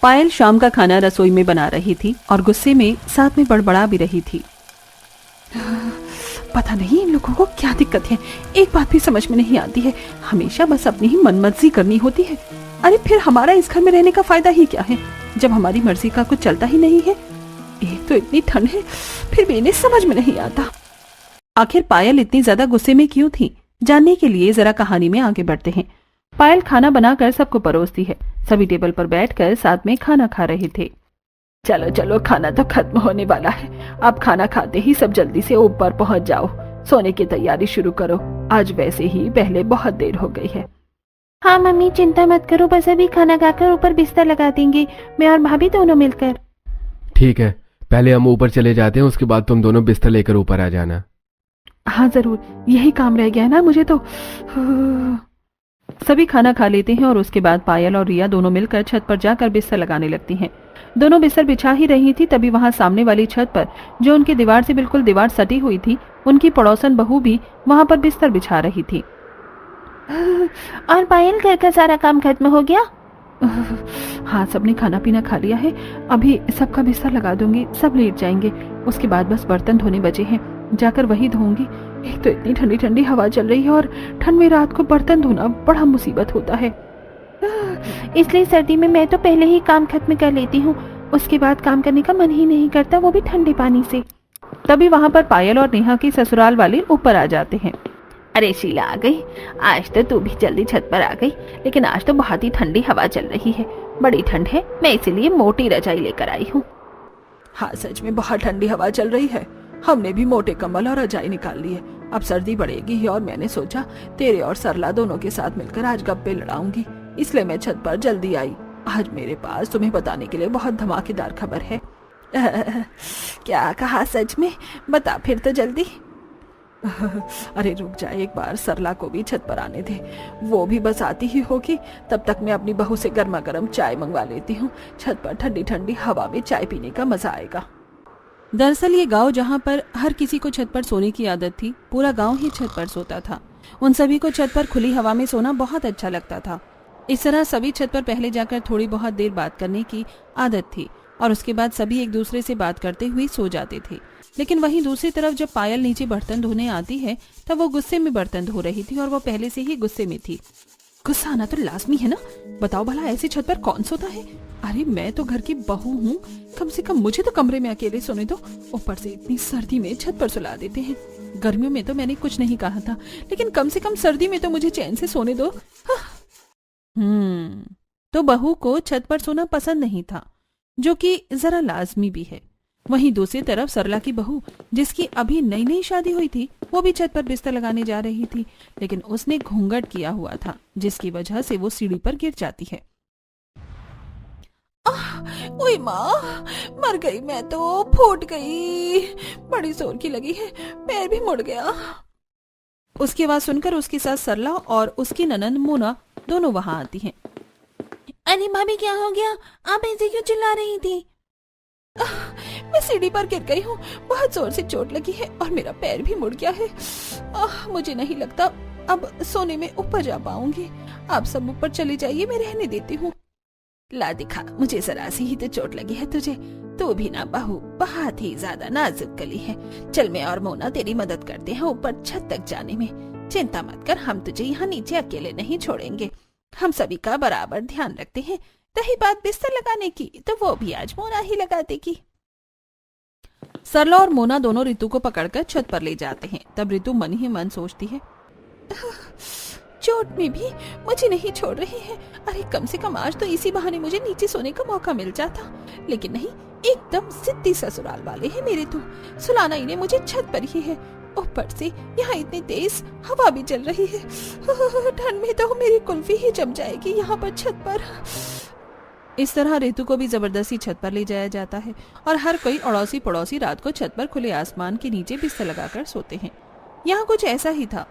पायल शाम का खाना रसोई में बना रही थी और गुस्से में साथ में बड़बड़ा भी रही थी। पता नहीं इन लोगों को क्या दिक्कत है, एक बात भी समझ में नहीं आती है, हमेशा बस अपनी ही मनमर्जी करनी होती है। अरे फिर हमारा इस घर में रहने का फायदा ही क्या है जब हमारी मर्जी का कुछ चलता ही नहीं है। एक तो इतनी ठंड है, फिर भी इन्हें समझ में नहीं आता। आखिर पायल इतनी ज्यादा गुस्से में क्यों थी, जानने के लिए जरा कहानी में आगे बढ़ते हैं। पायल खाना बनाकर सबको परोसती है। सभी टेबल पर बैठकर साथ में खाना खा रहे थे। चलो चलो, खाना तो खत्म होने वाला है, अब खाना खाते ही सब जल्दी से ऊपर पहुंच जाओ, सोने की तैयारी शुरू करो, आज वैसे ही पहले बहुत देर हो गई है। हाँ मम्मी, चिंता मत करो, बस अभी खाना खाकर ऊपर बिस्तर लगा देंगे, मैं और भाभी दोनों मिलकर। ठीक है, पहले हम ऊपर चले जाते हैं, उसके बाद तुम दोनों बिस्तर लेकर ऊपर आ जाना। हाँ जरूर, यही काम रह गया है ना मुझे तो। सभी खाना खा लेते हैं और उसके बाद पायल और रिया दोनों मिलकर छत पर जाकर बिस्तर लगाने लगती हैं। दोनों बिस्तर बिछा ही रही थी, तभी वहां सामने वाली छत पर, जो उनकी दीवार से बिल्कुल दीवार सटी हुई थी, उनकी पड़ोसन बहू भी वहां पर बिस्तर बिछा रही थी। और पायल, घर का सारा काम खत्म हो गया? हाँ, सबने खाना पीना खा लिया है, अभी सबका बिस्तर लगा दूंगी, सब लेट जाएंगे, उसके बाद बस बर्तन धोने बचे हैं, जाकर वही धोऊंगी। एक तो इतनी ठंडी ठंडी हवा चल रही है और ठंड में रात को बर्तन धोना बड़ा मुसीबत होता है। इसलिए सर्दी में मैं तो पहले ही काम खत्म कर लेती हूँ, उसके बाद काम करने का मन ही नहीं करता, वो भी ठंडे पानी से। तभी वहां पर पायल और नेहा के ससुराल वाले ऊपर आ जाते हैं। अरे शीला आ गई, आज तो तू भी जल्दी छत पर आ गई, लेकिन आज तो बहुत ही ठंडी हवा चल रही है, बड़ी ठंड है, मैं इसीलिए मोटी रजाई लेकर आई हूँ। हाँ सच में बहुत ठंडी हवा चल रही है, हमने भी मोटे कंबल और रजाई निकाल ली है, अब सर्दी बढ़ेगी ही और मैंने सोचा तेरे और सरला दोनों के साथ मिलकर आज गप्पे लड़ाऊंगी, इसलिए मैं छत पर जल्दी आई। आज मेरे पास तुम्हें बताने के लिए बहुत धमाकेदार खबर है। क्या कहा, सच में? बता फिर तो जल्दी। अरे रुक जा, एक बार सरला को भी छत पर आने दे, वो भी बस आती ही होगी, तब तक मैं अपनी बहू से गर्मा गर्म चाय मंगवा लेती हूँ, छत पर ठंडी ठंडी हवा में चाय पीने का मजा आएगा। दरअसल ये गांव जहाँ पर हर किसी को छत पर सोने की आदत थी, पूरा गांव ही छत पर सोता था। उन सभी को छत पर खुली हवा में सोना बहुत अच्छा लगता था। इस तरह सभी छत पर पहले जाकर थोड़ी बहुत देर बात करने की आदत थी और उसके बाद सभी एक दूसरे से बात करते हुए सो जाते थे। लेकिन वहीं दूसरी तरफ जब पायल नीचे बर्तन धोने आती है तब वो गुस्से में बर्तन धो रही थी और वो पहले से ही गुस्से में थी। गुस्सा आना तो लाजमी है ना, बताओ भला ऐसी छत पर कौन सोता है। अरे मैं तो घर की बहू हूँ, कम से कम मुझे तो कमरे में अकेले सोने दो, ऊपर से इतनी सर्दी में छत पर सुला देते हैं। गर्मियों में तो मैंने कुछ नहीं कहा था, लेकिन कम से कम सर्दी में तो मुझे चैन से सोने दो। तो बहू को छत पर सोना पसंद नहीं था, जो कि जरा लाजमी भी है। वहीं दूसरी तरफ सरला की बहू, जिसकी अभी नई नई शादी हुई थी, वो भी छत पर बिस्तर लगाने जा रही थी, लेकिन उसने घूंघट किया हुआ था, जिसकी वजह से वो सीढ़ी पर गिर जाती है। ओए माँ, मर गई मैं तो, फूट गई, बड़ी जोर की लगी है, पैर भी मुड़ गया। उसकी आवाज सुनकर उसकी सास सरला और उसकी ननंद मोना दोनों वहां आती हैं। अरे भाभी, क्या हो गया? आप ऐसे क्यों चिल्ला रही थी? मैं सीढ़ी पर गिर गई हूँ, बहुत जोर से चोट लगी है और मेरा पैर भी मुड़ गया है। मुझे नहीं लगता अब सोने में ऊपर जा पाऊंगी, आप सब ऊपर चली जाइए, मैं रहने देती हूँ। ला दिखा, मुझे जरा सी ही तो चोट लगी है तुझे, तू भी ना बहू बहुत ही ज्यादा नाजुक गली है। चल मैं और मोना तेरी मदद करते हैं ऊपर छत तक जाने में, चिंता मत कर, हम तुझे यहाँ नीचे अकेले नहीं छोड़ेंगे, हम सभी का बराबर ध्यान रखते हैं। रही बात बिस्तर लगाने की, तो वो भी आज मोना ही लगा देगी। सरला और मोना दोनों रितु को पकड़कर छत पर ले जाते हैं। तब रितु मन ही मन सोचती है, चोट में भी मुझे नहीं छोड़ रही है। अरे कम से कम आज तो इसी बहाने मुझे नीचे सोने का मौका मिल जाता, लेकिन नहीं, एकदम जिद्दी ससुराल वाले हैं मेरे तो, सुलाना इन्हें मुझे छत पर ही है, ऊपर से यहाँ इतनी तेज हवा भी चल रही है, ठंड में तो मेरी कुल्फी ही जम जाएगी यहाँ पर छत पर। इस तरह रितु को भी जबरदस्ती छत पर ले जाया जाता है और हर कोई अड़ोसी पड़ोसी रात को छत पर खुले आसमान के नीचे बिस्तर लगाकर सोते हैं। यहाँ कुछ ऐसा ही था।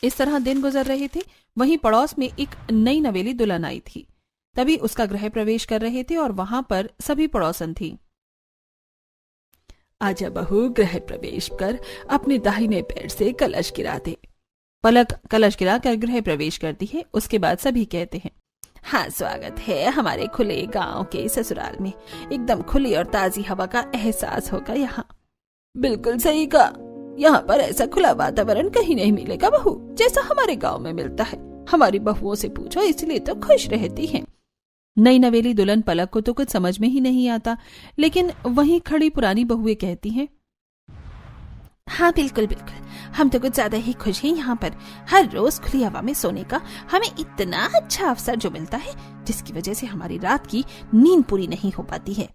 इस तरह दिन गुजर रहे थे। वहीं पड़ोस में एक नई नवेली दुल्हन आई थी। तभी उसका गृह प्रवेश कर रहे थे और वहां पर सभी पड़ोसन थी। आजा बहू, गृह प्रवेश कर, अपने दाहिने पैर से कलश गिरा दे। पलक कलश गिरा कर गृह प्रवेश करती है। उसके बाद सभी कहते हैं, हाँ, स्वागत है हमारे खुले गांव के ससुराल में। एकदम खुली और ताजी हवा का एहसास होगा यहाँ। बिल्कुल सही कहा, यहाँ पर ऐसा खुला वातावरण कहीं नहीं मिलेगा बहू, जैसा हमारे गांव में मिलता है। हमारी बहुओं से पूछो, इसलिए तो खुश रहती हैं। नई नवेली दुल्हन पलक को तो कुछ समझ में ही नहीं आता, लेकिन वहीं खड़ी पुरानी बहुएं कहती हैं, हाँ बिल्कुल बिल्कुल, हम तो कुछ ज्यादा ही खुश हैं यहाँ पर। हर रोज खुली हवा में सोने का हमें इतना अच्छा अवसर जो मिलता है, जिसकी वजह से हमारी रात की नींद पूरी नहीं हो पाती है।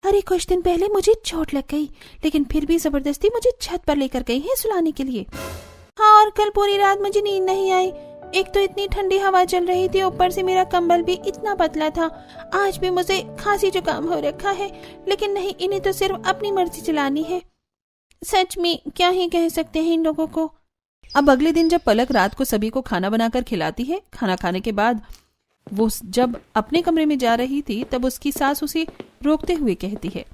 अरे कुछ दिन पहले मुझे चोट लग गई, लेकिन फिर भी जबरदस्ती मुझे छत पर लेकर गई है सुलाने के लिए। हाँ, और कल पूरी रात मुझे नींद नहीं आई। एक तो इतनी ठंडी हवा चल रही थी, ऊपर से मेरा कंबल भी इतना पतला था। आज भी मुझे खांसी जुकाम हो रखा है, लेकिन नहीं, इन्हें तो सिर्फ अपनी मर्जी चलानी है। सच में क्या ही कह सकते हैं इन लोगों को। अब अगले दिन जब पलक रात को सभी को खाना बनाकर खिलाती है, खाना खाने के बाद वो जब अपने कमरे में जा रही थी, तब उसकी सास उसे रोकते हुए कहती है,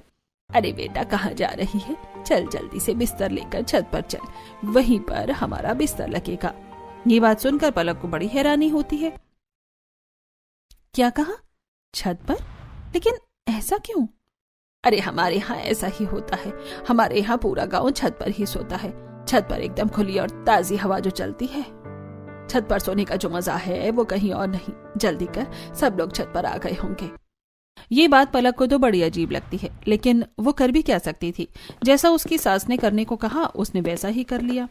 अरे बेटा कहाँ जा रही है? चल जल्दी से बिस्तर लेकर छत पर चल, वहीं पर हमारा बिस्तर लगेगा। ये बात सुनकर पलक को बड़ी हैरानी होती है। क्या कहा? छत पर? लेकिन ऐसा क्यों? अरे हमारे यहाँ ऐसा ही होता है। हमारे यहाँ पूरा गांव छत पर ही सोता है। छत पर एकदम खुली और ताजी हवा जो चलती है, छत पर सोने का जो मजा है वो कहीं और नहीं। जल्दी कर, सब लोग छत पर आ गए होंगे। ये बात पलक को तो बड़ी अजीब लगती है, लेकिन वो कर भी क्या सकती थी। जैसा उसकी सास ने करने को कहा, उसने वैसा ही कर लिया।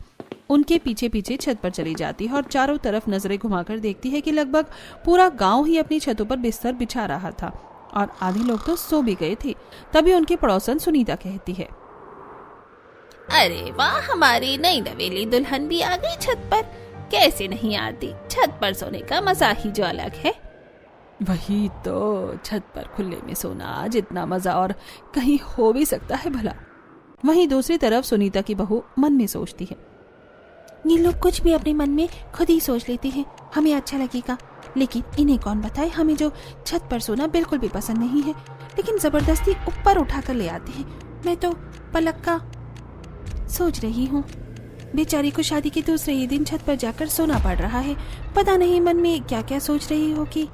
उनके पीछे पीछे छत पर चली जाती है और चारों तरफ नजरें घुमाकर देखती है कि लगभग पूरा गांव ही अपनी छतों पर बिस्तर बिछा रहा था और आधे लोग तो सो भी गए थे। तभी उनकी पड़ोसन सुनीता कहती है, अरे वाह, हमारी नई नवेली दुल्हन भी आ गई छत पर। कैसे नहीं आती? छत पर सोने का मजा ही जो अलग है। वही तो, छत पर खुले में सोना जितना मजा और कहीं हो भी सकता है भला। वहीं दूसरी तरफ सुनीता की बहू मन में सोचती है, ये लोग कुछ भी अपने मन में खुद ही सोच लेते हैं, हमें अच्छा लगेगा, लेकिन इन्हें कौन बताए हमें जो छत पर सोना बिल्कुल भी पसंद नहीं है, लेकिन जबरदस्ती ऊपर उठाकर ले आते हैं। मैं तो पलक का सोच रही हूँ, बेचारी को शादी के दूसरे ही दिन छत पर जाकर सोना पड़ रहा है। पता नहीं मन में क्या क्या सोच रही होगी।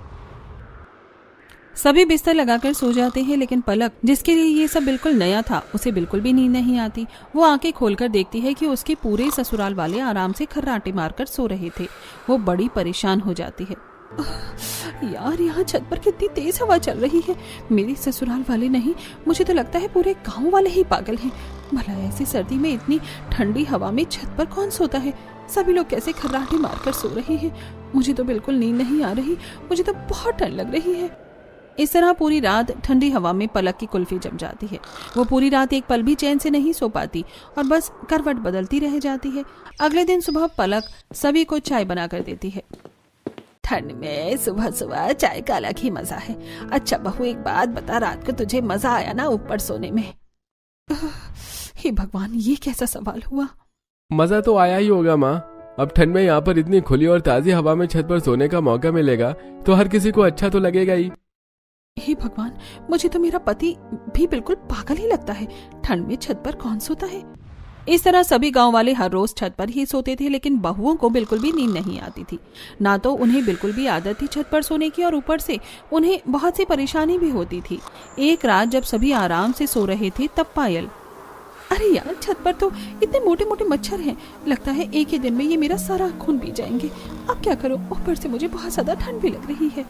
सभी बिस्तर लगाकर सो जाते हैं, लेकिन पलक, जिसके लिए ये सब बिल्कुल नया था, उसे बिल्कुल भी नींद नहीं आती। वो आंखें खोलकर देखती है कि उसके पूरे ससुराल वाले आराम से खर्राटे मारकर सो रहे थे। वो बड़ी परेशान हो जाती है। यार, यहाँ छत पर कितनी तेज हवा चल रही है। मेरे ससुराल वाले नहीं, मुझे तो लगता है पूरे गांव वाले ही पागल हैं। भला ऐसी सर्दी में इतनी ठंडी हवा में छत पर कौन सोता है? सभी लोग कैसे खर्राटे मारकर सो रहे हैं? मुझे तो बिल्कुल नींद नहीं आ रही, मुझे तो बहुत ठंड लग रही है। इस तरह पूरी रात ठंडी हवा में पलक की कुल्फी जम जाती है। वो पूरी रात एक पल भी चैन से नहीं सो पाती और बस करवट बदलती रह जाती है। अगले दिन सुबह पलक सभी को चाय बनाकर देती है। ठंड में सुबह सुबह चाय का अलग ही मजा है। अच्छा बहू, एक बात बता, रात को तुझे मजा आया ना ऊपर सोने में? हे भगवान, ये कैसा सवाल हुआ? मजा तो आया ही होगा माँ। अब ठंड में यहाँ पर इतनी खुली और ताजी हवा में छत पर सोने का मौका मिलेगा तो हर किसी को अच्छा तो लगेगा ही। हे भगवान, मुझे तो मेरा पति भी बिल्कुल पागल ही लगता है। ठंड में छत पर कौन सोता है? इस तरह सभी गांव वाले हर रोज छत पर ही सोते थे, लेकिन बहुओं को बिल्कुल भी नींद नहीं आती थी। ना तो उन्हें बिल्कुल भी आदत थी छत पर सोने की, और ऊपर से उन्हें बहुत सी परेशानी भी होती थी। एक रात जब सभी आराम से सो रहे थे, तब पायल, अरे यार, छत पर तो इतने मोटे मोटे मच्छर हैं, लगता है एक ही दिन में ये मेरा सारा खून पी जाएंगे। अब क्या करूं? ऊपर से मुझे बहुत ज्यादा ठंड भी लग रही है।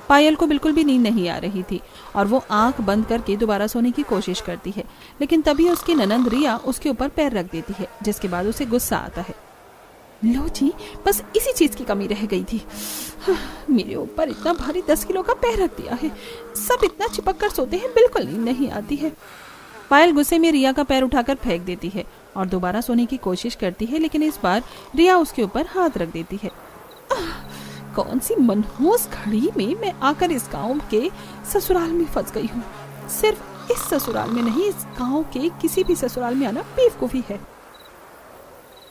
पायल को बिल्कुल भी नींद नहीं आ रही थी और वो आंख बंद करके दोबारा सोने की कोशिश करती है, लेकिन तभी उसकी ननंद रिया उसके ऊपर पैर रख देती है, जिसके बाद उसे गुस्सा आता है। लो जी, बस इसी चीज की कमी रह गई थी। मेरे ऊपर इतना भारी 10 किलो का पैर रख दिया है। सब इतना चिपक कर सोते हैं, बिल्कुल नींद नहीं आती है। पायल गुस्से में रिया का पैर उठाकर फेंक देती है और दोबारा सोने की कोशिश करती है, लेकिन इस बार रिया उसके ऊपर हाथ रख देती है। कौन सी मनहूस घड़ी में मैं आकर इस गांव के ससुराल में फंस गई हूँ। सिर्फ इस ससुराल में नहीं, इस गांव के किसी भी ससुराल में आना बेवकूफी है।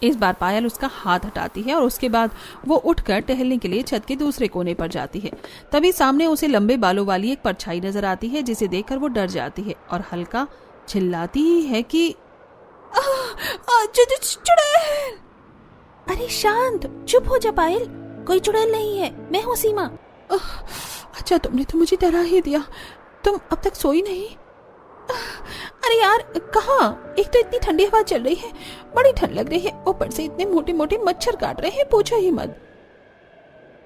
इस बार पायल उसका हाथ हटाती है और उसके बाद वो उठकर टहलने के लिए छत के दूसरे कोने पर जाती है। तभी सामने उसे लंबे बालों वाली एक परछाई नजर आती है, जिसे देखकर वो डर जाती है और हल्का चिल्लाती ही है कि चुड़ैल। अरे शांत, चुप हो जा पायल, कोई चुड़ैल नहीं है, मैं हूँ सीमा। अच्छा तुमने तो मुझे डरा ही दिया। तुम अब तक सोई नहीं? अरे यार कहाँ, एक तो इतनी ठंडी हवा चल रही है, बड़ी ठंड लग रही है, ऊपर से इतने मोटे मोटे मच्छर काट रहे हैं, पूछो ही मत।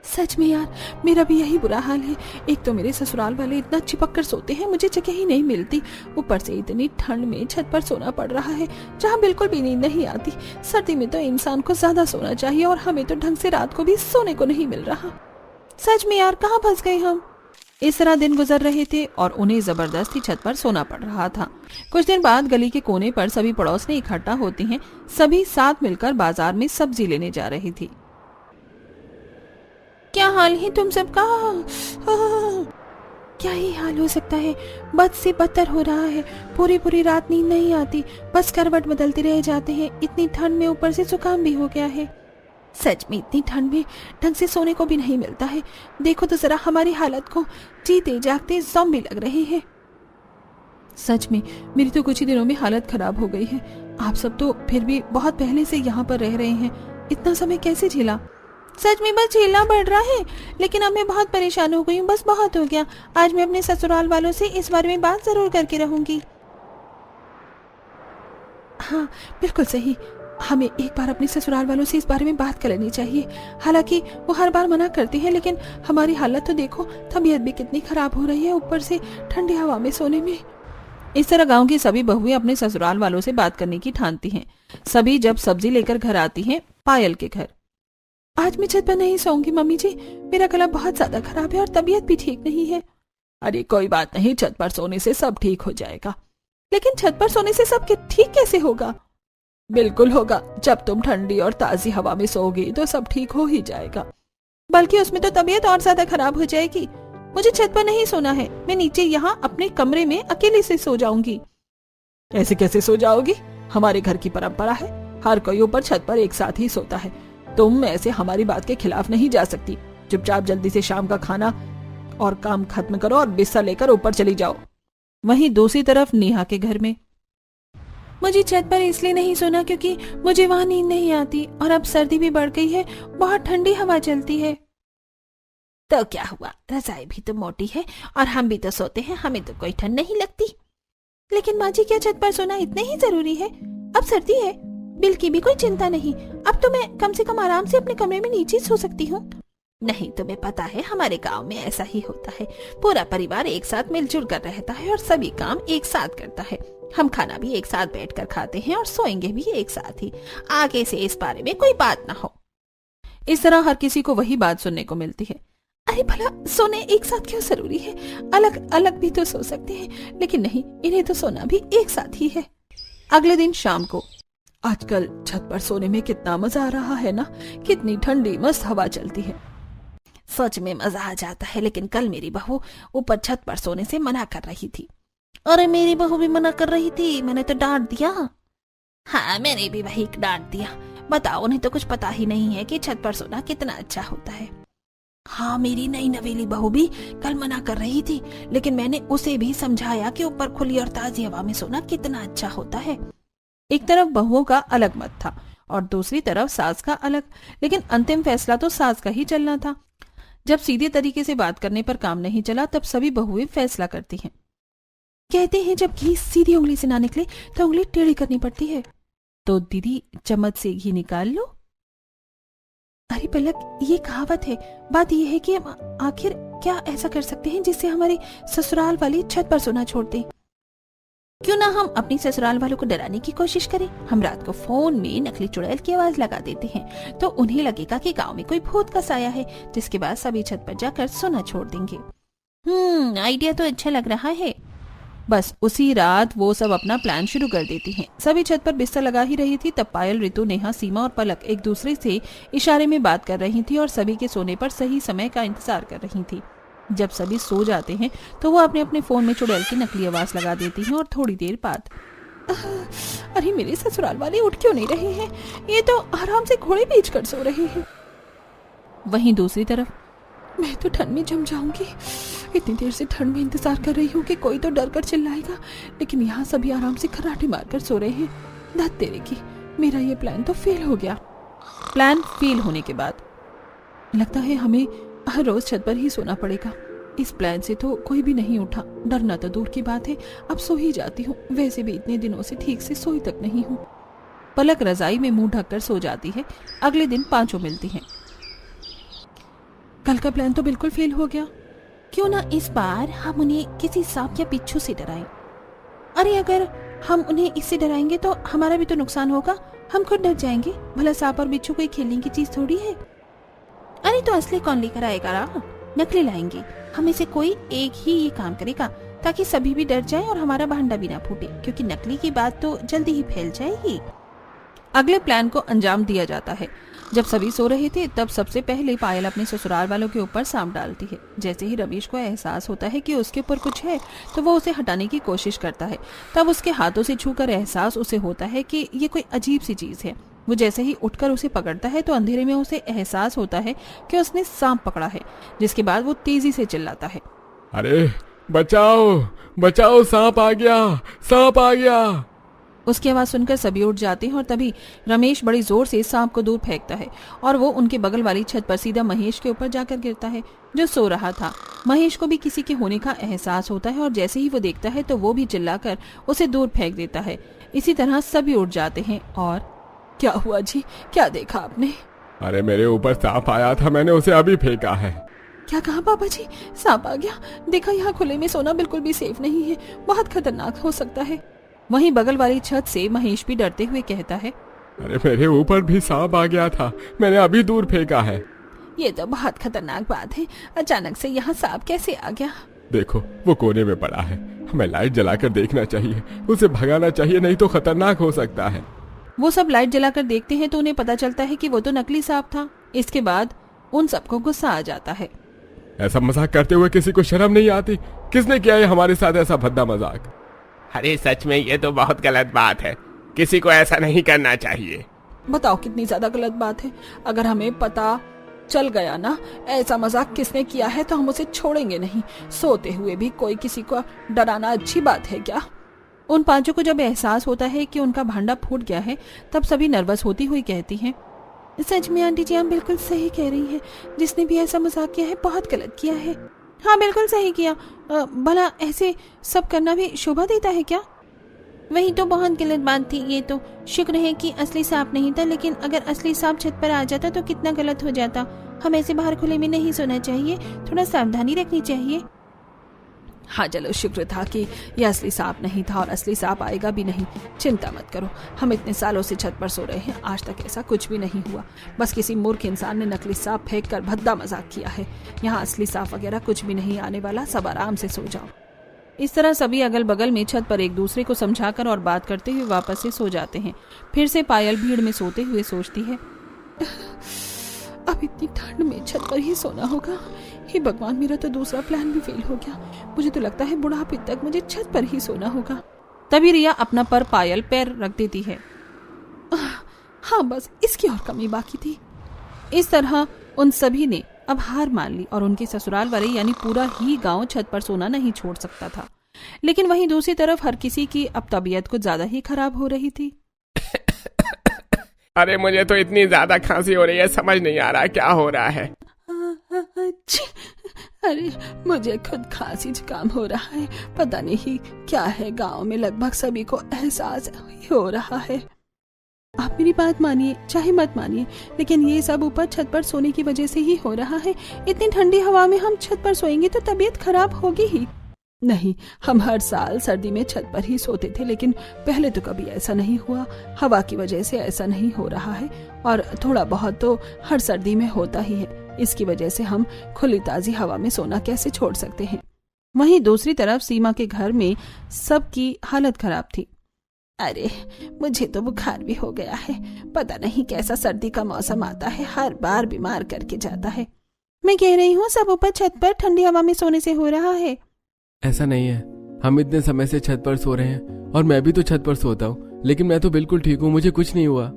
सच में यार मेरा भी यही बुरा हाल है। एक तो मेरे ससुराल वाले इतना चिपक कर सोते हैं, मुझे जगह ही नहीं मिलती। ऊपर से इतनी ठंड में छत पर सोना पड़ रहा है जहाँ बिल्कुल भी नींद नहीं आती। सर्दी में तो इंसान को ज्यादा सोना चाहिए और हमें तो ढंग से रात को भी सोने को नहीं मिल रहा। सच में यार कहाँ फंस गए हम। इस तरह दिन गुजर रहे थे और उन्हें जबरदस्ती छत पर सोना पड़ रहा था। कुछ दिन बाद गली के कोने पर सभी पड़ोसनी इकट्ठा होती हैं। सभी साथ मिलकर बाजार में सब्जी लेने जा रही थी। क्या हाल है तुम सबका? क्या ही हाल हो सकता है, बद से बदतर हो रहा है। पूरी पूरी रात नींद नहीं आती, बस करवट बदलते रह जाते हैं। इतनी ठंड में ऊपर से जुकाम भी हो गया है। सच में इतनी ठंड में ढंग से सोने को भी नहीं मिलता है। देखो तो जरा हमारी हालत को, जीते जागते ज़ॉम्बी लग रहे हैं। सच में मेरी तो कुछ ही दिनों में हालत खराब हो गई है। आप सब तो फिर भी बहुत पहले से यहाँ पर रह रहे हैं, इतना समय कैसे झेला? सच में बस झेलना पड़ रहा है, लेकिन अब मैं बहुत परेशान हो गई हूँ। बस बहुत हो गया। आज मैं अपने ससुराल वालों से इस बारे में बात जरूर करके रहूंगी। हाँ बिल्कुल सही, हमें एक बार अपने ससुराल वालों से इस बारे में बात कर लेनी चाहिए। हालांकि वो हर बार मना करते हैं, लेकिन हमारी हालत तो देखो, तबीयत भी कितनी खराब हो रही है, ऊपर से ठंडी हवा में सोने में। इस तरह गांव की सभी बहुएं अपने ससुराल वालों से बात करने की ठानती हैं। सभी जब सब्जी लेकर घर आती हैं पायल के घर। आज मैं छत पर नहीं सोऊंगी मम्मी जी, मेरा गला बहुत ज्यादा खराब है और तबीयत भी ठीक नहीं है। अरे कोई बात नहीं, छत पर सोने से सब ठीक हो जाएगा। लेकिन छत पर सोने से सब ठीक कैसे होगा? बिल्कुल होगा, जब तुम ठंडी और ताजी हवा में सोओगी तो सब ठीक हो ही जाएगा। बल्कि उसमें तो तबीयत और ज्यादा खराब हो जाएगी। मुझे छत पर नहीं सोना है, मैं नीचे यहाँ अपने कमरे में अकेले से सो जाऊंगी। ऐसे कैसे सो जाओगी? हमारे घर की परंपरा है, हर कोई ऊपर छत पर एक साथ ही सोता है। तुम ऐसे हमारी बात के खिलाफ नहीं जा सकती। चुपचाप जल्दी से शाम का खाना और काम खत्म करो और बिस्तर लेकर ऊपर चली जाओ। वहीं दूसरी तरफ नेहा के घर में, मुझे छत पर इसलिए नहीं सोना क्योंकि मुझे वहां नींद नहीं आती और अब सर्दी भी बढ़ गई है, बहुत ठंडी हवा चलती है। तो क्या हुआ, रजाई भी तो मोटी है और हम भी तो सोते हैं, हमें तो कोई ठंड नहीं लगती। लेकिन माँ जी क्या छत पर सोना इतना ही जरूरी है? अब सर्दी है, बिल की भी कोई चिंता नहीं। अब तो मैं कम से कम आराम से अपने कमरे में नीचे सो सकती हूँ। नहीं तुम्हें पता है हमारे गांव में ऐसा ही होता है। पूरा परिवार एक साथ मिलजुल कर रहता है और सभी काम एक साथ करता है। हम खाना भी एक साथ बैठकर खाते हैं और सोएंगे भी एक साथ ही। आगे से इस बारे में कोई बात ना हो। इस तरह हर किसी को वही बात सुनने को मिलती है। अरे भला सोने एक साथ क्यों जरूरी है? अलग अलग भी तो सो सकते हैं, लेकिन नहीं, इन्हें तो सोना भी एक साथ ही है। अगले दिन शाम को, आजकल छत पर सोने में कितना मजा आ रहा है ना, कितनी ठंडी मस्त हवा चलती है। सच में मजा आ जाता है, लेकिन कल मेरी बहू ऊपर छत पर सोने से मना कर रही थी। अरे मेरी बहू भी मना कर रही थी, मैंने तो डांट दिया। हाँ मैंने भी वही डांट दिया। बताओ, उन्हें तो कुछ पता ही नहीं है कि छत पर सोना कितना अच्छा होता है। हाँ मेरी नई नवेली बहू भी कल मना कर रही थी, लेकिन मैंने उसे भी समझाया कि ऊपर खुली और ताजी हवा में सोना कितना अच्छा होता है। एक तरफ बहुओं का अलग मत था और दूसरी तरफ सास का अलग, लेकिन अंतिम फैसला तो सास का ही चलना था। जब सीधे तरीके से बात करने पर काम नहीं चला, तब सभी बहुएं फैसला करती हैं। कहते हैं जब घी सीधी उंगली से ना निकले तो उंगली टेढ़ी करनी पड़ती है। तो दीदी चम्मच से घी निकाल लो। अरे पलक, ये कहावत है। बात यह है कि हम आखिर क्या ऐसा कर सकते हैं जिससे हमारे ससुराल वाले छत पर सोना छोड़ दें? क्यों ना हम अपनी ससुराल वालों को डराने की कोशिश करें। हम रात को फोन में नकली चुड़ैल की आवाज लगा देते हैं, तो उन्हें लगेगा कि गांव में कोई भूत का साया है, जिसके बाद सभी छत पर जाकर सोना छोड़ देंगे। आइडिया तो अच्छा लग रहा है। बस उसी रात वो सब अपना प्लान शुरू कर देती हैं। सभी छत पर बिस्तर लगा ही रही थी, तब पायल, ऋतु, नेहा, सीमा और पलक एक दूसरे से इशारे में बात कर रही थी और सभी के सोने पर सही समय का इंतजार कर रही थी। जब सभी सो जाते हैं तो वो अपने अपने फोन में चुड़ैल की नकली आवाज लगा देती हैं और थोड़ी देर बाद, अरे मेरे ससुराल वाले उठ क्यों नहीं रहे हैं? ये तो आराम से घोड़े बेच कर सो रहे हैं। वहीं दूसरी तरफ, मैं तो ठंड में जम जाऊंगी। इतनी देर से ठंड में इंतजार कर रही हूँ कि कोई तो डर कर चिल्लाएगा, लेकिन यहाँ सभी आराम से खर्राटे मारकर सो रहे हैं। धत तेरे की, मेरा ये प्लान तो फेल हो गया। प्लान फेल होने के बाद लगता है हमें हर रोज छत पर ही सोना पड़ेगा। इस प्लान से तो कोई भी नहीं उठा। डरना तो दूर की बात है, अब सो ही जाती हूँ। वैसे भी इतने दिनों से ठीक से सोई तक नहीं हूँ। पलक रजाई में मुंह ढककर सो जाती है। अगले दिन पांचों मिलती हैं। कल का प्लान तो बिल्कुल फेल हो गया। क्यों ना इस बार हम उन्हें किसी सांप या बिच्छू से डराएं। अरे अगर हम उन्हें इससे डराएंगे तो हमारा भी तो नुकसान होगा। हम खुद डर जाएंगे। भला सांप और बिच्छू कोई खेलने की चीज थोड़ी है। अरे तो असली कौन लेकर आएगा रा? नकली लाएंगे। हमें से कोई एक ही ये काम करेगा ताकि सभी भी डर जाएं और हमारा भांडा भी ना फूटे, क्योंकि नकली की बात तो जल्दी ही फैल जाएगी। अगले प्लान को अंजाम दिया जाता है। जब सभी सो रहे थे तब सबसे पहले पायल अपने ससुराल वालों के ऊपर सांप डालती है। जैसे ही रमेश को एहसास होता है कि उसके ऊपर कुछ है तो वो उसे हटाने की कोशिश करता है। तब उसके हाथों से छूकर एहसास उसे होता है कि ये कोई अजीब सी चीज है। वो जैसे ही उठकर उसे पकड़ता है तो अंधेरे में उसे एहसास होता है कि उसने सांप पकड़ा है। जिसके बाद वो तेजी से चिल्लाता है, अरे बचाओ बचाओ, सांप आ गया, सांप आ गया। उसकी आवाज सुनकर सभी उठ जाते हैं और तभी रमेश बड़ी जोर से सांप को दूर फेंकता है और वो उनके बगल वाली छत पर सीधा महेश के ऊपर जाकर गिरता है, जो सो रहा था। महेश को भी किसी के होने का एहसास होता है और जैसे ही वो देखता है तो वो भी चिल्लाकर उसे दूर फेंक देता है। इसी तरह सभी उठ जाते हैं। और क्या हुआ जी, क्या देखा आपने? अरे मेरे ऊपर सांप आया था, मैंने उसे अभी फेंका है। क्या कहा पापा जी? सांप आ गया? देखा, यहाँ खुले में सोना बिल्कुल भी सेफ नहीं है, बहुत खतरनाक हो सकता है। वहीं बगल वाली छत से महेश भी डरते हुए कहता है, अरे मेरे ऊपर भी सांप आ गया था, मैंने अभी दूर फेंका है। ये तो बहुत खतरनाक बात है, अचानक से यहाँ सांप कैसे आ गया? देखो वो कोने में पड़ा है, हमें लाइट जलाकर देखना चाहिए, उसे भगाना चाहिए, नहीं तो खतरनाक हो सकता है। वो सब लाइट जलाकर देखते हैं तो उन्हें पता चलता है कि वो तो नकली सांप था। इसके बाद उन सबको गुस्सा आ जाता है। ऐसा मजाक करते हुए किसी को शर्म नहीं आती? किसने किया है हमारे साथ ऐसा भद्दा मजाक? अरे सच में ये तो बहुत गलत बात है, किसी को ऐसा नहीं करना चाहिए। बताओ कितनी ज्यादा गलत बात है। अगर हमें पता चल गया ना ऐसा मजाक किसने किया है तो हम उसे छोड़ेंगे नहीं। सोते हुए भी कोई किसी को डराना अच्छी बात है क्या? उन पांचों को जब एहसास होता है कि उनका भांडा फूट गया है तब सभी नर्वस होती हुई कहती हैं, सच में आंटी जी आप बिल्कुल सही कह रही हैं। जिसने भी ऐसा मजाक किया है बहुत गलत किया है। हाँ बिल्कुल सही किया। भला ऐसे सब करना भी शोभा देता है क्या? वही तो बहुत गलत बात थी। ये तो शुक्र है कि असली सांप नहीं था, लेकिन अगर असली सांप छत पर आ जाता तो कितना गलत हो जाता। हम ऐसे बाहर खुले में नहीं सोना चाहिए, थोड़ा सावधानी रखनी चाहिए। हाँ चलो, शुक्र था कि यह असली सांप नहीं था और असली सांप आएगा भी नहीं। चिंता मत करो, हम इतने सालों से छत पर सो रहे हैं, आज तक ऐसा कुछ भी नहीं हुआ। बस किसी मूर्ख इंसान ने नकली सांप फेंक कर भद्दा मजाक किया है। यहाँ असली सांप वगैरह कुछ भी नहीं आने वाला, सब आराम से सो जाओ। इस तरह सभी अगल बगल में छत पर एक दूसरे को समझाकर और बात करते हुए वापस से सो जाते हैं। फिर से पायल भीड़ में सोते हुए सोचती है, अब इतनी ठंड में छत पर ही सोना होगा। हे भगवान, मेरा तो दूसरा प्लान भी फेल हो गया। मुझे तो लगता है बुढ़ापे तक मुझे छत पर ही सोना होगा। तभी रिया अपना पर पायल पैर रख देती है। हाँ बस इसकी और कमी बाकी थी। इस तरह उन सभी ने अब हार मान ली और उनके ससुराल वाले यानी पूरा ही गांव छत पर सोना नहीं छोड़ सकता था। लेकिन वहीं दूसरी तरफ हर किसी की अब तबीयत कुछ ज्यादा ही खराब हो रही थी। अरे मुझे तो इतनी ज्यादा खांसी हो रही है, समझ नहीं आ रहा क्या हो रहा है। अरे मुझे खुद खांसी जुकाम हो रहा है, पता नहीं क्या है। गांव में लगभग सभी को एहसास हो रहा है। आप मेरी बात मानिए चाहे मत मानिए, लेकिन ये सब ऊपर छत पर सोने की वजह से ही हो रहा है। इतनी ठंडी हवा में हम छत पर सोएंगे तो तबीयत खराब होगी ही। नहीं, हम हर साल सर्दी में छत पर ही सोते थे, लेकिन पहले तो कभी ऐसा नहीं हुआ। हवा की वजह से ऐसा नहीं हो रहा है और थोड़ा बहुत तो हर सर्दी में होता ही है। इसकी वजह से हम खुली ताजी हवा में सोना कैसे छोड़ सकते हैं। वहीं दूसरी तरफ सीमा के घर में सबकी हालत खराब थी। अरे मुझे तो बुखार भी हो गया है, पता नहीं कैसा सर्दी का मौसम आता है, हर बार बीमार करके जाता है। मैं कह रही हूँ सब ऊपर छत पर ठंडी हवा में सोने से हो रहा है। ऐसा नहीं है, हम इतने समय से छत पर सो रहे हैं और मैं भी तो छत पर सोता हूँ, लेकिन मैं तो बिल्कुल ठीक हूँ, मुझे कुछ नहीं हुआ।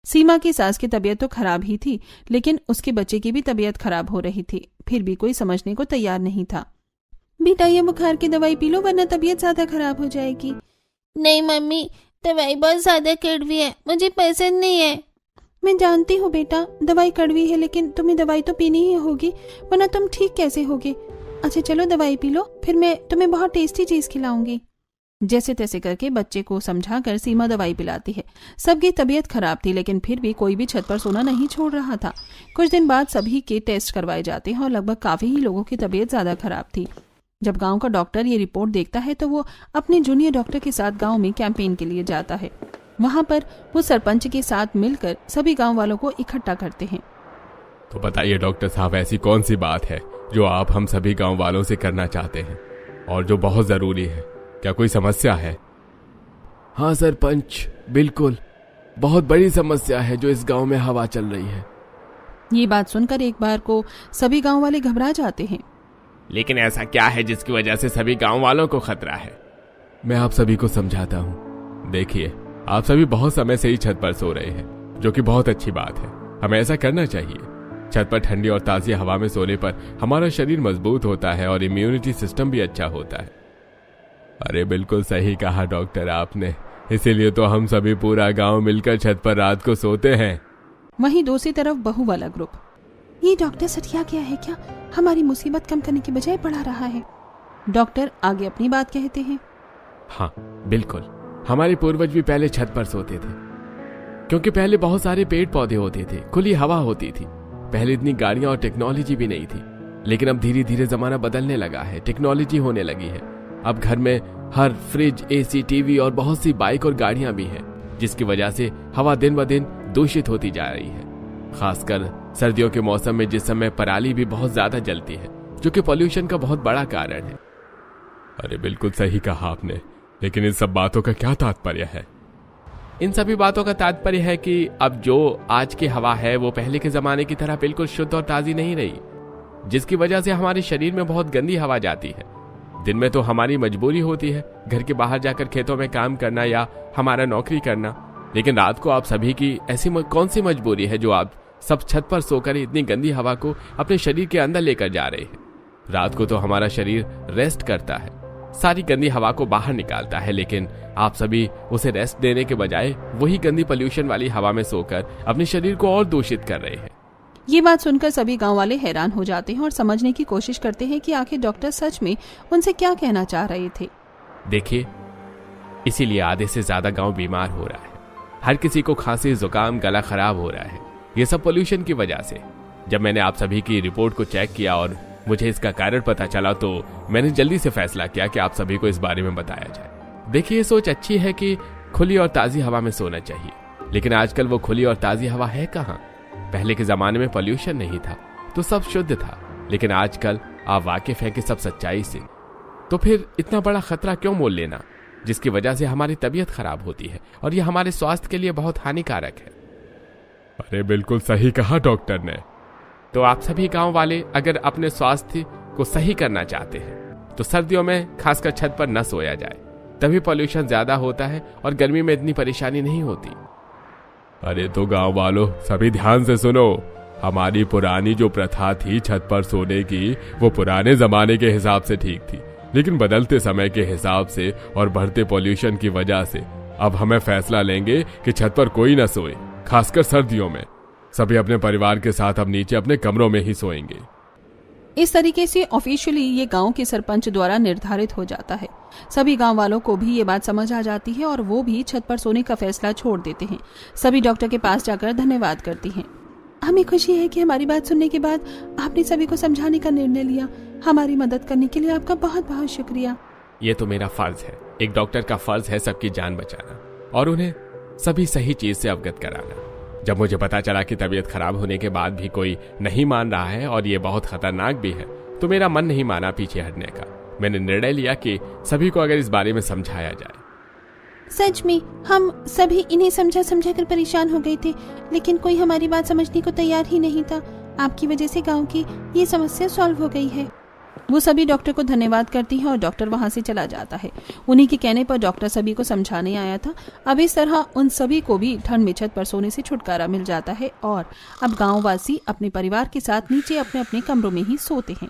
सीमा की सास की तबीयत तो खराब ही थी, लेकिन उसके बच्चे की भी तबीयत खराब हो रही थी। फिर भी कोई समझने को तैयार नहीं था। बेटा ये बुखार की दवाई पी लो वरना तबीयत ज्यादा खराब हो जाएगी। नहीं मम्मी, दवाई बहुत ज्यादा कड़वी है, मुझे पसंद नहीं है। मैं जानती हूँ बेटा, दवाई कड़वी है, लेकिन तुम्हें दवाई तो पीनी ही होगी, वरना तुम ठीक कैसे होगे। अच्छा चलो दवाई पी लो, फिर मैं तुम्हें बहुत टेस्टी चीज खिलाऊंगी। जैसे तैसे करके बच्चे को समझाकर सीमा दवाई पिलाती है। सबकी तबीयत खराब थी, लेकिन फिर भी कोई भी छत पर सोना नहीं छोड़ रहा था। कुछ दिन बाद सभी के टेस्ट करवाए जाते हैं और लगभग काफी ही लोगों की तबीयत ज्यादा खराब थी। जब गांव का डॉक्टर ये रिपोर्ट देखता है तो वो अपने जूनियर डॉक्टर के साथ गांव में कैंपेन के लिए जाता है। वहां पर वो सरपंच के साथ मिलकर सभी गांव वालों को इकट्ठा करते हैं। तो बताइए डॉक्टर साहब, ऐसी कौन सी बात है जो आप हम सभी गांव वालों से करना चाहते हैं और जो बहुत जरूरी है? क्या कोई समस्या है? हाँ सरपंच, बिल्कुल बहुत बड़ी समस्या है जो इस गांव में हवा चल रही है। ये बात सुनकर एक बार को सभी गांव वाले घबरा जाते हैं। लेकिन ऐसा क्या है जिसकी वजह से सभी गांव वालों को खतरा है? मैं आप सभी को समझाता हूँ। देखिए, आप सभी बहुत समय से ही छत पर सो रहे हैं, जो कि बहुत अच्छी बात है। हमें ऐसा करना चाहिए। छत पर ठंडी और ताजी हवा में सोने पर हमारा शरीर मजबूत होता है और इम्यूनिटी सिस्टम भी अच्छा होता है। अरे बिल्कुल सही कहा डॉक्टर आपने, इसीलिए तो हम सभी पूरा गांव मिलकर छत पर रात को सोते हैं। वहीं दूसरी तरफ बहू वाला ग्रुप, ये डॉक्टर सटिया गया है क्या? हमारी मुसीबत कम करने की बजाय बढ़ा रहा है। डॉक्टर आगे अपनी बात कहते हैं। हाँ बिल्कुल, हमारे पूर्वज भी पहले छत पर सोते थे, क्योंकि पहले बहुत सारे पेड़ पौधे होते थे, खुली हवा होती थी। पहले इतनी गाड़ियां और टेक्नोलॉजी भी नहीं थी, लेकिन अब धीरे धीरे जमाना बदलने लगा है, टेक्नोलॉजी होने लगी है। अब घर में हर फ्रिज, एसी, टीवी और बहुत सी बाइक और गाड़ियां भी हैं, जिसकी वजह से हवा दिन ब दिन दूषित होती जा रही है। खासकर सर्दियों के मौसम में, जिस समय पराली भी बहुत ज्यादा जलती है, जो कि पॉल्यूशन का बहुत बड़ा कारण है। अरे बिल्कुल सही कहा आपने, लेकिन इन सब बातों का क्या तात्पर्य है? इन सभी बातों का तात्पर्य है कि अब जो आज की हवा है वो पहले के जमाने की तरह बिल्कुल शुद्ध और ताजी नहीं रही, जिसकी वजह से हमारे शरीर में बहुत गंदी हवा जाती है। दिन में तो हमारी मजबूरी होती है घर के बाहर जाकर खेतों में काम करना या हमारा नौकरी करना, लेकिन रात को आप सभी की ऐसी कौन सी मजबूरी है जो आप सब छत पर सोकर इतनी गंदी हवा को अपने शरीर के अंदर लेकर जा रहे हैं? रात को तो हमारा शरीर रेस्ट करता है, सारी गंदी हवा को बाहर निकालता है, लेकिन आप सभी उसे रेस्ट देने के बजाय वही गंदी पोल्यूशन वाली हवा में सोकर अपने शरीर को और दूषित कर रहे हैं। ये बात सुनकर सभी गांव वाले हैरान हो जाते हैं और समझने की कोशिश करते हैं कि आखिर डॉक्टर सच में उनसे क्या कहना चाह रहे थे। देखिए, इसीलिए आधे से ज्यादा गांव बीमार हो रहा है। हर किसी को खांसी, जुकाम, गला खराब हो रहा है, ये सब पोल्यूशन की वजह से। जब मैंने आप सभी की रिपोर्ट को चेक किया और मुझे इसका कारण पता चला, तो मैंने जल्दी से फैसला किया कि आप सभी को इस बारे में बताया जाए। देखिए, ये सोच अच्छी है कि खुली और ताजी हवा में सोना चाहिए, लेकिन आजकल वो खुली और ताजी हवा है कहाँ? पहले के जमाने में पोल्यूशन नहीं था तो सब शुद्ध था, लेकिन आजकल आप वाकिफ हैं कि सब सच्चाई से। तो फिर इतना बड़ा खतरा क्यों मोल लेना, जिसकी वजह से हमारी तबीयत खराब होती है और ये हमारे स्वास्थ्य के लिए बहुत हानिकारक है। अरे बिल्कुल सही कहा डॉक्टर ने। तो आप सभी गांव वाले अगर अपने स्वास्थ्य को सही करना चाहते हैं तो सर्दियों में खासकर छत पर न सोया जाए, तभी पोल्यूशन ज्यादा होता है और गर्मी में इतनी परेशानी नहीं होती। अरे तो गांव वालों, सभी ध्यान से सुनो। हमारी पुरानी जो प्रथा थी छत पर सोने की, वो पुराने जमाने के हिसाब से ठीक थी, लेकिन बदलते समय के हिसाब से और बढ़ते पोल्यूशन की वजह से अब हमें फैसला लेंगे कि छत पर कोई न सोए। खासकर सर्दियों में सभी अपने परिवार के साथ अब नीचे अपने कमरों में ही सोएंगे। इस तरीके से ऑफिशियली ये गांव के सरपंच द्वारा निर्धारित हो जाता है। सभी गांव वालों को भी ये बात समझ आ जाती है और वो भी छत पर सोने का फैसला छोड़ देते हैं। सभी डॉक्टर के पास जाकर धन्यवाद करती हैं। हमें खुशी है कि हमारी बात सुनने के बाद आपने सभी को समझाने का निर्णय लिया। हमारी मदद करने के लिए आपका बहुत बहुत शुक्रिया। ये तो मेरा फर्ज है, एक डॉक्टर का फर्ज है सबकी जान बचाना और उन्हें सभी सही चीज से अवगत कराना। जब मुझे पता चला कि तबीयत खराब होने के बाद भी कोई नहीं मान रहा है और ये बहुत खतरनाक भी है, तो मेरा मन नहीं माना पीछे हटने का। मैंने निर्णय लिया कि सभी को अगर इस बारे में समझाया जाए। सच में हम सभी इन्हें समझा कर परेशान हो गए थे, लेकिन कोई हमारी बात समझने को तैयार ही नहीं था। आपकी वजह से गांव की ये समस्या सॉल्व हो गई है। वो सभी डॉक्टर को धन्यवाद करती हैं और डॉक्टर वहां से चला जाता है। उन्हीं के कहने पर डॉक्टर सभी को समझाने आया था। अब इस तरह उन सभी को भी ठंड में छत पर सोने से छुटकारा मिल जाता है और अब गांववासी अपने परिवार के साथ नीचे अपने अपने कमरों में ही सोते हैं।